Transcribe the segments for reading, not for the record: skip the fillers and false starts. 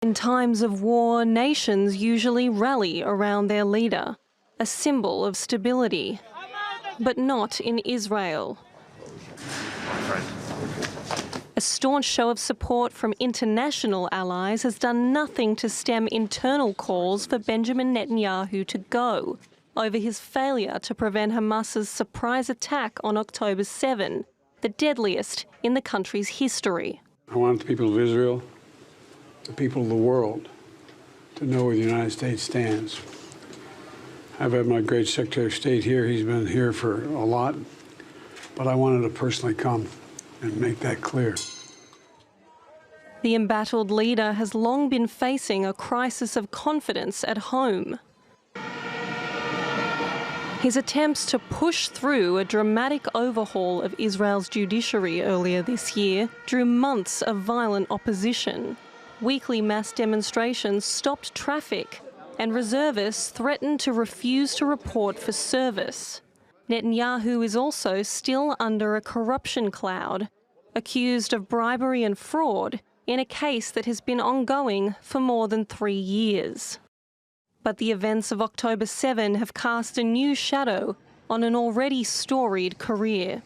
In times of war, nations usually rally around their leader, a symbol of stability. But not in Israel. A staunch show of support from international allies has done nothing to stem internal calls for Benjamin Netanyahu to go over his failure to prevent Hamas's surprise attack on October 7, the deadliest in the country's history. I want the people of Israel, the people of the world, to know where the United States stands. I've had my great Secretary of State here. He's been here for a lot, but I wanted to personally come and make that clear. The embattled leader has long been facing a crisis of confidence at home. His attempts to push through a dramatic overhaul of Israel's judiciary earlier this year drew months of violent opposition. Weekly mass demonstrations stopped traffic, and reservists threatened to refuse to report for service. Netanyahu is also still under a corruption cloud, accused of bribery and fraud in a case that has been ongoing for more than 3 years. But the events of October 7 have cast a new shadow on an already storied career.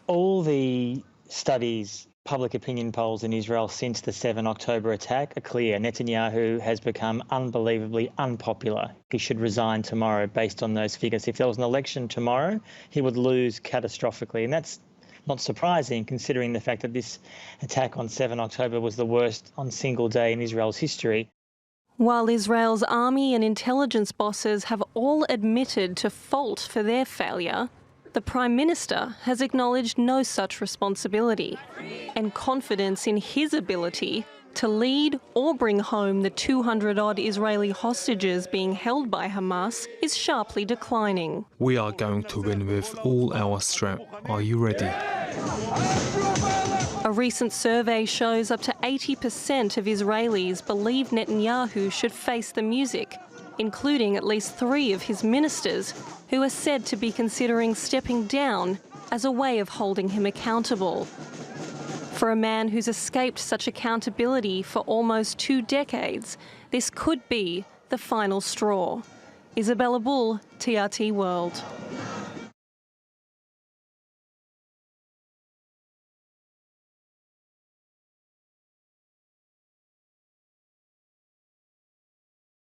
All the studies, public opinion polls in Israel since the 7 October attack are clear. Netanyahu has become unbelievably unpopular. He should resign tomorrow based on those figures. If there was an election tomorrow, he would lose catastrophically. And that's not surprising considering the fact that this attack on 7 October was the worst on single day in Israel's history. While Israel's army and intelligence bosses have all admitted to fault for their failure, the Prime Minister has acknowledged no such responsibility, and confidence in his ability to lead or bring home the 200-odd Israeli hostages being held by Hamas is sharply declining. We are going to win with all our strength. Are you ready? A recent survey shows up to 80% of Israelis believe Netanyahu should face the music, including at least 3 of his ministers, who are said to be considering stepping down as a way of holding him accountable. For a man who's escaped such accountability for almost 2 decades, this could be the final straw. Isabella Bull, TRT World.